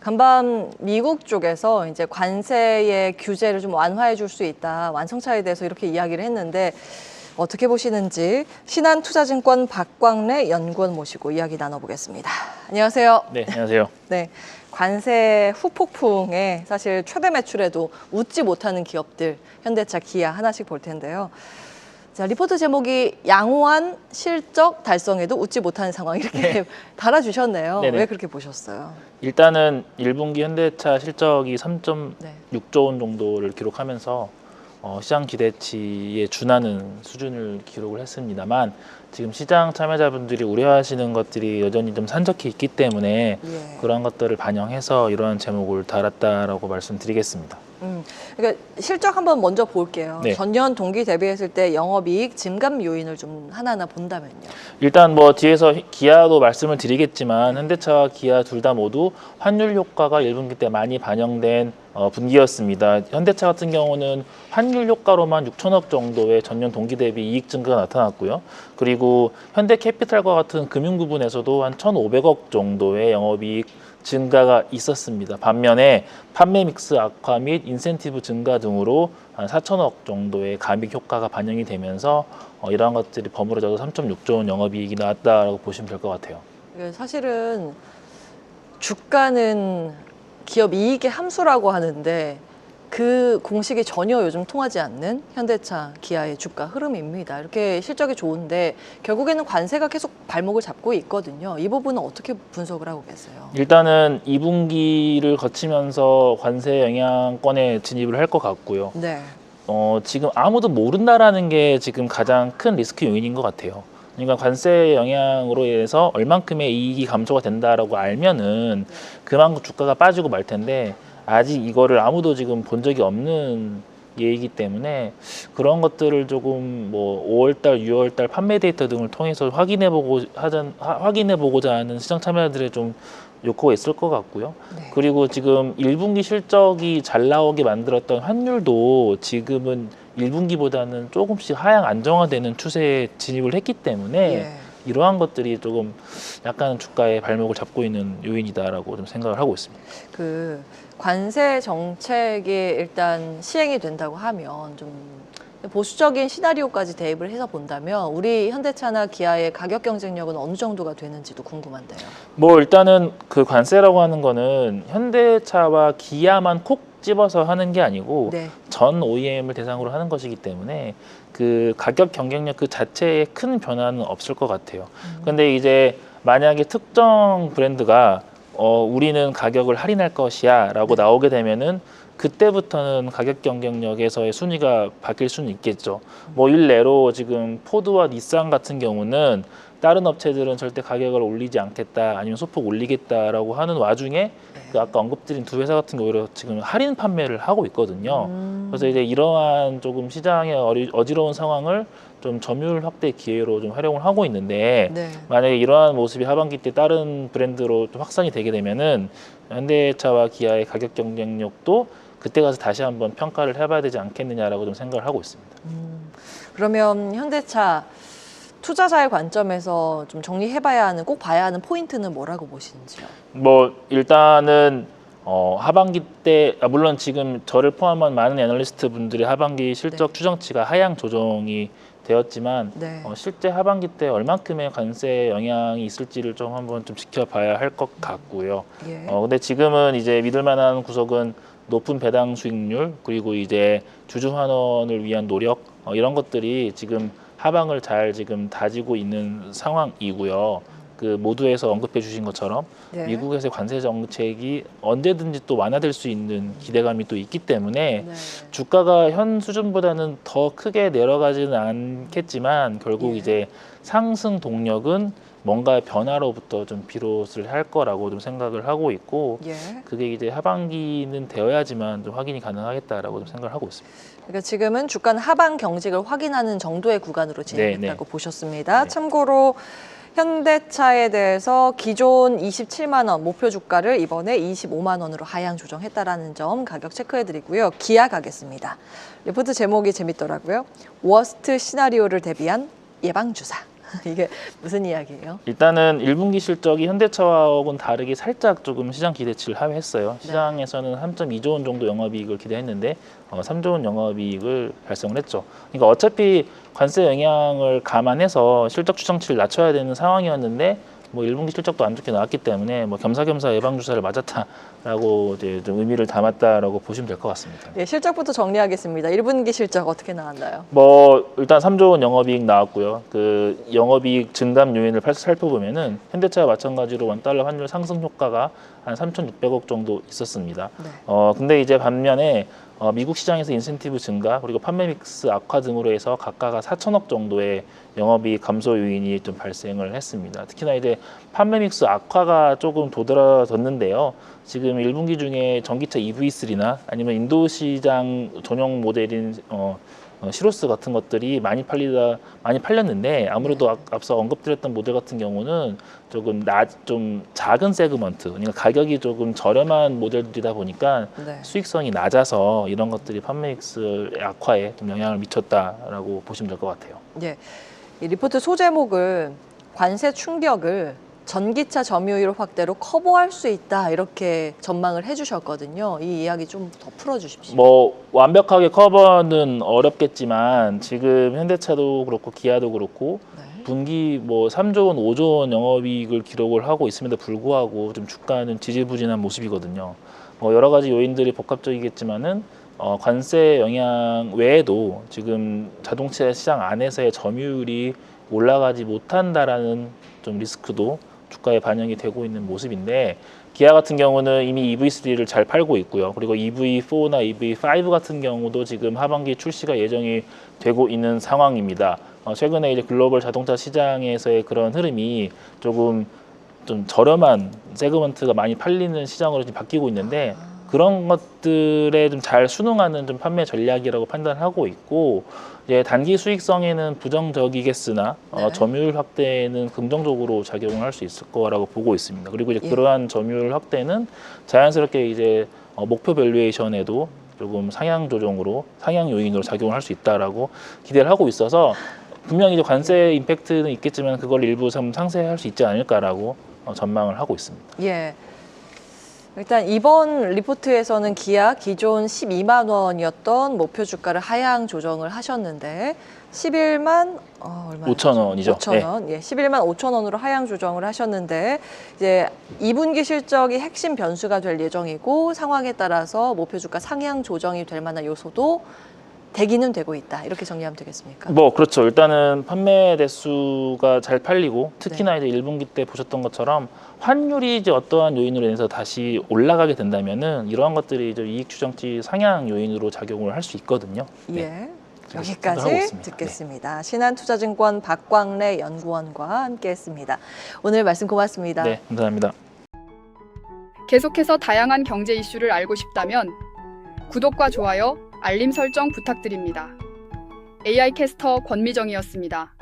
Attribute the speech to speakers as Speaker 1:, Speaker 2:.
Speaker 1: 간밤 미국 쪽에서 이제 관세의 규제를 좀 완화해 줄 수 있다. 완성차에 대해서 이렇게 이야기를 했는데 어떻게 보시는지 신한투자증권 박광래 연구원 모시고 이야기 나눠보겠습니다. 안녕하세요.
Speaker 2: 네, 안녕하세요.
Speaker 1: 네, 관세 후폭풍에 사실 최대 매출에도 웃지 못하는 기업들, 현대차, 기아 하나씩 볼 텐데요. 자, 리포트 제목이 양호한 실적 달성에도 웃지 못하는 상황 이렇게 달아주셨네요.
Speaker 2: 네네.
Speaker 1: 왜 그렇게 보셨어요?
Speaker 2: 일단은 1분기 현대차 실적이 3.6조
Speaker 1: 네.
Speaker 2: 원 정도를 기록하면서 시장 기대치에 준하는 수준을 기록을 했습니다만 지금 시장 참여자분들이 우려하시는 것들이 여전히 좀 산적해 있기 때문에
Speaker 1: 예.
Speaker 2: 그러한 것들을 반영해서 이러한 제목을 달았다라고 말씀드리겠습니다.
Speaker 1: 그러니까 실적 한번 먼저 볼게요.
Speaker 2: 네.
Speaker 1: 전년 동기 대비했을 때 영업이익 증감 요인을 좀 하나하나 본다면요.
Speaker 2: 일단 뭐 뒤에서 기아도 말씀을 드리겠지만 현대차와 기아 둘 다 모두 환율 효과가 1분기 때 많이 반영된 분기였습니다. 현대차 같은 경우는 환율 효과로만 6천억 정도의 전년 동기 대비 이익 증가가 나타났고요. 그리고 현대캐피탈과 같은 금융 부분에서도 한 1,500억 정도의 영업이익 증가가 있었습니다. 반면에 판매 믹스 악화 및 인센티브 증가 등으로 한 4천억 정도의 감익 효과가 반영이 되면서 이러한 것들이 버무려져서 3.6조 원 영업이익이 나왔다라고 보시면 될 것 같아요.
Speaker 1: 사실은 주가는 기업 이익의 함수라고 하는데 그 공식이 전혀 요즘 통하지 않는 현대차, 기아의 주가 흐름입니다. 이렇게 실적이 좋은데 결국에는 관세가 계속 발목을 잡고 있거든요. 이 부분은 어떻게 분석을 하고 계세요?
Speaker 2: 일단은 2분기를 거치면서 관세 영향권에 진입을 할 것 같고요.
Speaker 1: 네.
Speaker 2: 지금 아무도 모른다라는 게 지금 가장 큰 리스크 요인인 것 같아요. 그러니까 관세 영향으로 인해서 얼만큼의 이익이 감소가 된다라고 알면은 그만큼 주가가 빠지고 말 텐데 아직 이거를 아무도 지금 본 적이 없는 예이기 때문에 그런 것들을 조금 뭐 5월달, 6월달 판매 데이터 등을 통해서 확인해보고자 하는 시장 참여자들의 좀 욕구가 있을 것 같고요.
Speaker 1: 네.
Speaker 2: 그리고 지금 1분기 실적이 잘 나오게 만들었던 환율도 지금은 1분기보다는 조금씩 하향 안정화되는 추세에 진입을 했기 때문에
Speaker 1: 예.
Speaker 2: 이러한 것들이 조금 약간 주가의 발목을 잡고 있는 요인이다라고 좀 생각을 하고 있습니다.
Speaker 1: 그 관세 정책이 일단 시행이 된다고 하면 좀 보수적인 시나리오까지 대입을 해서 본다면 우리 현대차나 기아의 가격 경쟁력은 어느 정도가 되는지도 궁금한데요.
Speaker 2: 뭐 일단은 그 관세라고 하는 거는 현대차와 기아만 콕 집어서 하는 게 아니고
Speaker 1: 네.
Speaker 2: 전 OEM을 대상으로 하는 것이기 때문에 그 가격 경쟁력 그 자체에 큰 변화는 없을 것 같아요. 근데 이제 만약에 특정 브랜드가 우리는 가격을 할인할 것이야 라고
Speaker 1: 네.
Speaker 2: 나오게 되면은 그때부터는 가격 경쟁력에서의 순위가 바뀔 수는 있겠죠. 뭐 일례로 지금 포드와 닛산 같은 경우는 다른 업체들은 절대 가격을 올리지 않겠다 아니면 소폭 올리겠다라고 하는 와중에 그 아까 언급드린 두 회사 같은 경우로 지금 할인 판매를 하고 있거든요. 그래서 이제 이러한 조금 시장의 어지러운 상황을 좀 점유율 확대 기회로 좀 활용을 하고 있는데
Speaker 1: 네.
Speaker 2: 만약에 이러한 모습이 하반기 때 다른 브랜드로 좀 확산이 되게 되면은 현대차와 기아의 가격 경쟁력도 그때 가서 다시 한번 평가를 해봐야 되지 않겠느냐라고 좀 생각을 하고 있습니다.
Speaker 1: 그러면 현대차 투자자의 관점에서 좀 정리해봐야 하는 꼭 봐야 하는 포인트는 뭐라고 보시는지요?
Speaker 2: 뭐 일단은 하반기 때 물론 지금 저를 포함한 많은 애널리스트 분들의 하반기 실적
Speaker 1: 네. 추정치가
Speaker 2: 추정치가 하향 조정이 되었지만
Speaker 1: 네.
Speaker 2: 실제 하반기 때 얼만큼의 관세 영향이 있을지를 좀 한번 좀 지켜봐야 할 것 같고요.
Speaker 1: 예.
Speaker 2: 근데 지금은 이제 믿을 만한 구석은 높은 배당 수익률 그리고 이제 주주 환원을 위한 노력 이런 것들이 지금 하방을 잘 지금 다지고 있는 상황이고요. 그 모두에서 언급해 주신 것처럼
Speaker 1: 네.
Speaker 2: 미국에서의 관세 정책이 언제든지 또 완화될 수 있는 기대감이 또 있기 때문에
Speaker 1: 네.
Speaker 2: 주가가 현 수준보다는 더 크게 내려가지는 않겠지만 결국
Speaker 1: 예.
Speaker 2: 이제 상승 동력은 뭔가 변화로부터 좀 비롯을 할 거라고 좀 생각을 하고 있고
Speaker 1: 예.
Speaker 2: 그게 이제 하반기는 되어야지만 좀 확인이 가능하겠다라고 좀 생각을 하고 있습니다.
Speaker 1: 그러니까 지금은 주가는 하방 경직을 확인하는 정도의 구간으로 진입했다고
Speaker 2: 네.
Speaker 1: 보셨습니다.
Speaker 2: 네.
Speaker 1: 참고로 현대차에 대해서 기존 27만 원 목표 주가를 이번에 25만 원으로 하향 조정했다라는 점 가격 체크해드리고요. 기아 가겠습니다. 리포트 제목이 재밌더라고요. 워스트 시나리오를 대비한 예방주사. 이게 무슨 이야기예요?
Speaker 2: 일단은 1분기 실적이 현대차하고는 다르게 살짝 조금 시장 기대치를 하회했어요. 시장에서는 3.2조 원 정도 영업이익을 기대했는데 3조 원 영업이익을 발생을 했죠. 그러니까 어차피 관세 영향을 감안해서 실적 추정치를 낮춰야 되는 상황이었는데 뭐 1분기 실적도 안 좋게 나왔기 때문에 뭐 겸사겸사 예방 주사를 맞았다라고 이제 좀 의미를 담았다라고 보시면 될 것 같습니다.
Speaker 1: 예, 실적부터 정리하겠습니다. 1분기 실적 어떻게 나왔나요?
Speaker 2: 뭐 일단 3조 원 영업이익 나왔고요. 그 영업이익 증감 요인을 살펴보면은 현대차와 마찬가지로 원달러 환율 상승 효과가 한 3,600억 정도 있었습니다.
Speaker 1: 네.
Speaker 2: 근데 이제 반면에 미국 시장에서 인센티브 증가 그리고 판매 믹스 악화 등으로 해서 각각 4천억 정도의 영업이익 감소 요인이 좀 발생을 했습니다. 특히나 이제 판매 믹스 악화가 조금 도드라졌는데요. 지금 1분기 중에 전기차 EV3나 아니면 인도 시장 전용 모델인 시로스 같은 것들이 많이 팔렸는데 아무래도 앞서 언급드렸던 모델 같은 경우는 좀 작은 세그먼트, 그러니까 가격이 조금 저렴한 모델들이다 보니까
Speaker 1: 네.
Speaker 2: 수익성이 낮아서 이런 것들이 판매 믹스 악화에 좀 영향을 미쳤다라고 보시면 될 것 같아요.
Speaker 1: 예, 이 리포트 소제목을 관세 충격을 전기차 점유율 확대로 커버할 수 있다 이렇게 전망을 해주셨거든요. 이 이야기 좀 더 풀어주십시오.
Speaker 2: 뭐 완벽하게 커버는 어렵겠지만 지금 현대차도 그렇고 기아도 그렇고
Speaker 1: 네.
Speaker 2: 분기 뭐 3조 원, 5조 원 영업이익을 기록을 하고 있음에도 불구하고 좀 주가는 지지부진한 모습이거든요. 뭐 여러 가지 요인들이 복합적이겠지만은 관세 영향 외에도 지금 자동차 시장 안에서의 점유율이 올라가지 못한다라는 좀 리스크도 주가에 반영이 되고 있는 모습인데 기아 같은 경우는 이미 EV3를 잘 팔고 있고요. 그리고 EV4나 EV5 같은 경우도 지금 하반기 출시가 예정이 되고 있는 상황입니다. 최근에 이제 글로벌 자동차 시장에서의 그런 흐름이 조금 좀 저렴한 세그먼트가 많이 팔리는 시장으로 지금 바뀌고 있는데 그런 것들에 좀 잘 순응하는 좀 판매 전략이라고 판단하고 있고 이제 단기 수익성에는 부정적이겠으나
Speaker 1: 네.
Speaker 2: 점유율 확대에는 긍정적으로 작용을 할 수 있을 거라고 보고 있습니다. 그리고 이제
Speaker 1: 예.
Speaker 2: 그러한 점유율 확대는 자연스럽게 이제 목표 밸류에이션에도 조금 상향 요인으로 작용을 할 수 있다라고 기대를 하고 있어서 분명히 이제 관세 임팩트는 있겠지만 그걸 일부 좀 상쇄할 수 있지 않을까라고 전망을 하고 있습니다.
Speaker 1: 예. 일단 이번 리포트에서는 기아 기존 12만 원이었던 목표 주가를 하향 조정을 하셨는데 11만 얼마
Speaker 2: 5천 원이죠.
Speaker 1: 5천 원. 예, 11만 5천 원으로 하향 조정을 하셨는데 이제 2분기 실적이 핵심 변수가 될 예정이고 상황에 따라서 목표 주가 상향 조정이 될 만한 요소도 되기는 되고 있다. 이렇게 정리하면 되겠습니까?
Speaker 2: 뭐 그렇죠. 일단은 판매 대수가 잘 팔리고 특히나 이제 1분기 때 보셨던 것처럼 환율이 이제 어떠한 요인으로 인해서 다시 올라가게 된다면은 이러한 것들이 이제 이익 추정치 상향 요인으로 작용을 할 수 있거든요.
Speaker 1: 예.
Speaker 2: 네.
Speaker 1: 여기까지
Speaker 2: 생각하고 있습니다.
Speaker 1: 듣겠습니다. 신한투자증권 박광래 연구원과 함께했습니다. 오늘 말씀 고맙습니다.
Speaker 2: 네, 감사합니다.
Speaker 3: 계속해서 다양한 경제 이슈를 알고 싶다면 구독과 좋아요, 알림 설정 부탁드립니다. AI 캐스터 권미정이었습니다.